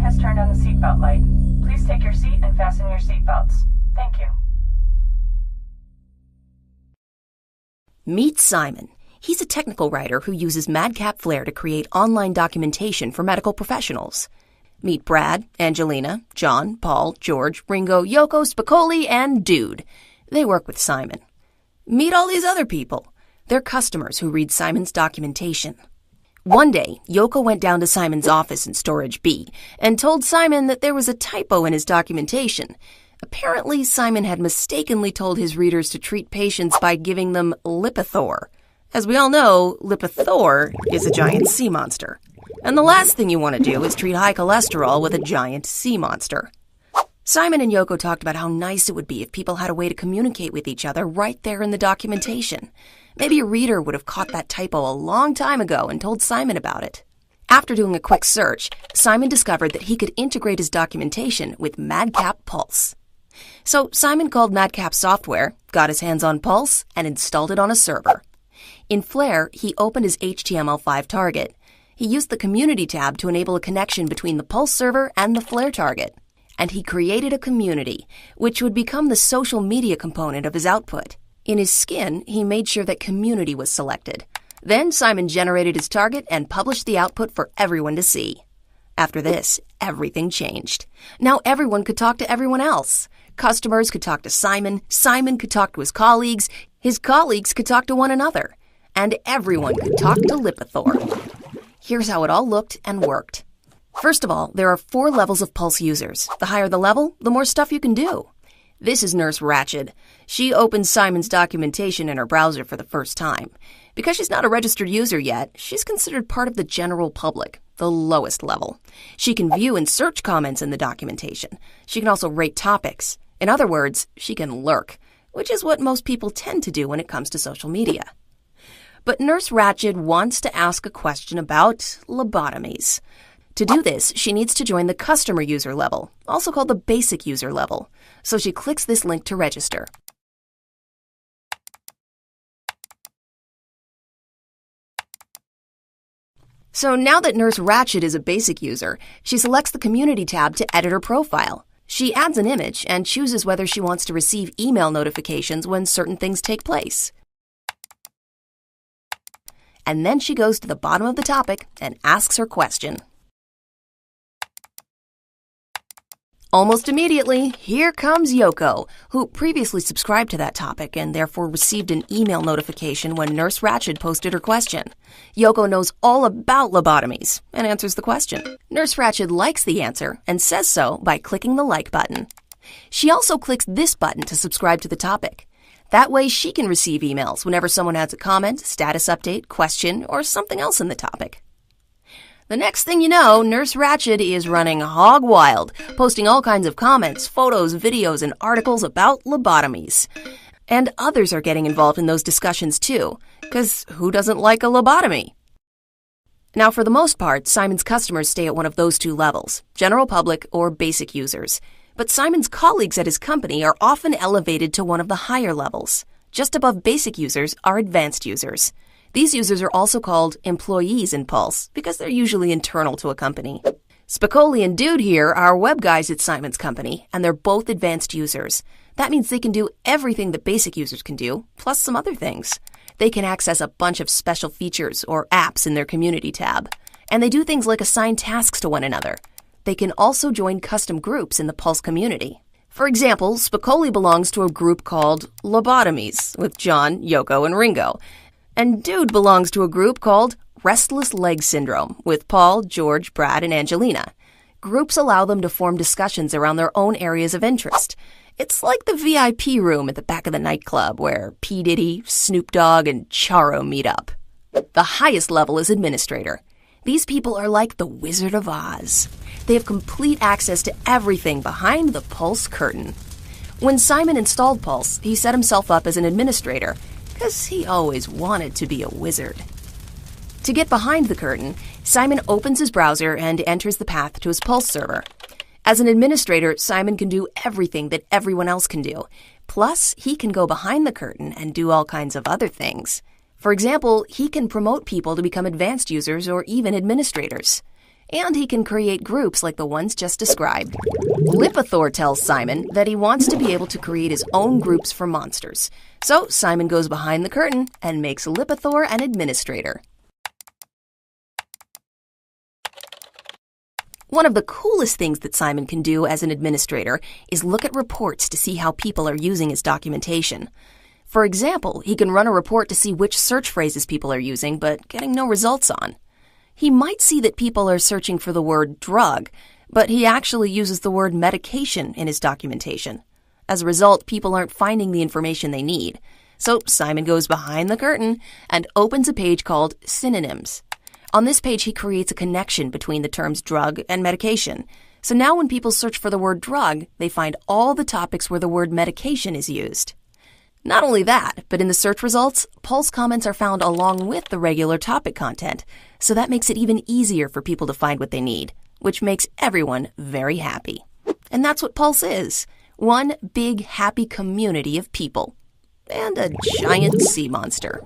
has turned on the seatbelt light. Please take your seat and fasten your seatbelts. Thank you. Meet Simon. He's a technical writer who uses MadCap Flare to create online documentation for medical professionals. Meet Brad, Angelina, John, Paul, George, Ringo, Yoko, Spicoli, and Dude. They work with Simon. Meet all these other people. They're customers who read Simon's documentation. One day, Yoko went down to Simon's office in Storage B and told Simon that there was a typo in his documentation. Apparently, Simon had mistakenly told his readers to treat patients by giving them Lipitor. As we all know, Lipitor is a giant sea monster. And the last thing you want to do is treat high cholesterol with a giant sea monster. Simon and Yoko talked about how nice it would be if people had a way to communicate with each other right there in the documentation. Maybe a reader would have caught that typo a long time ago and told Simon about it. After doing a quick search, Simon discovered that he could integrate his documentation with MadCap Pulse. So Simon called MadCap Software, got his hands on Pulse, and installed it on a server. In Flare, he opened his HTML5 target. He used the Community tab to enable a connection between the Pulse server and the Flare target. And he created a community, which would become the social media component of his output. In his skin, he made sure that community was selected. Then Simon generated his target and published the output for everyone to see. After this, everything changed. Now everyone could talk to everyone else. Customers could talk to Simon, Simon could talk to his colleagues could talk to one another, and everyone could talk to Lipitor. Here's how it all looked and worked. First of all, there are 4 levels of Pulse users. The higher the level, the more stuff you can do. This is Nurse Ratched. She opens Simon's documentation in her browser for the first time. Because she's not a registered user yet, she's considered part of the general public, the lowest level. She can view and search comments in the documentation. She can also rate topics. In other words, she can lurk, which is what most people tend to do when it comes to social media. But Nurse Ratched wants to ask a question about lobotomies. To do this, she needs to join the customer user level, also called the basic user level. So she clicks this link to register. So now that Nurse Ratched is a basic user, she selects the Community tab to edit her profile. She adds an image and chooses whether she wants to receive email notifications when certain things take place. And then she goes to the bottom of the topic and asks her question. Almost immediately, here comes Yoko, who previously subscribed to that topic and therefore received an email notification when Nurse Ratched posted her question. Yoko knows all about lobotomies and answers the question. Nurse Ratched likes the answer and says so by clicking the like button. She also clicks this button to subscribe to the topic. That way she can receive emails whenever someone has a comment, status update, question, or something else in the topic. The next thing you know, Nurse Ratched is running hog wild, posting all kinds of comments, photos, videos, and articles about lobotomies. And others are getting involved in those discussions too, because who doesn't like a lobotomy? Now, for the most part, Simon's customers stay at one of those 2 levels, general public or basic users. But Simon's colleagues at his company are often elevated to one of the higher levels. Just above basic users are advanced users. These users are also called employees in Pulse because they're usually internal to a company. Spicoli and Dude here are web guys at Simon's company, and they're both advanced users. That means they can do everything that basic users can do, plus some other things. They can access a bunch of special features or apps in their Community tab. And they do things like assign tasks to one another. They can also join custom groups in the Pulse community. For example, Spicoli belongs to a group called Lobotomies with John, Yoko, and Ringo. And Dude belongs to a group called Restless Leg Syndrome with Paul, George, Brad, and Angelina. Groups allow them to form discussions around their own areas of interest. It's like the VIP room at the back of the nightclub where P. Diddy, Snoop Dogg, and Charo meet up. The highest level is Administrator. These people are like the Wizard of Oz. They have complete access to everything behind the Pulse curtain. When Simon installed Pulse, he set himself up as an administrator because he always wanted to be a wizard. To get behind the curtain, Simon opens his browser and enters the path to his Pulse server. As an administrator, Simon can do everything that everyone else can do. Plus, he can go behind the curtain and do all kinds of other things. For example, he can promote people to become advanced users or even administrators. And he can create groups like the ones just described. Lipitor tells Simon that he wants to be able to create his own groups for monsters. So Simon goes behind the curtain and makes Lipitor an administrator. One of the coolest things that Simon can do as an administrator is look at reports to see how people are using his documentation. For example, he can run a report to see which search phrases people are using but getting no results on. He might see that people are searching for the word drug, but he actually uses the word medication in his documentation. As a result, people aren't finding the information they need. So Simon goes behind the curtain and opens a page called Synonyms. On this page, he creates a connection between the terms drug and medication. So now when people search for the word drug, they find all the topics where the word medication is used. Not only that, but in the search results, Pulse comments are found along with the regular topic content, so that makes it even easier for people to find what they need, which makes everyone very happy. And that's what Pulse is. One big happy community of people. And a giant sea monster.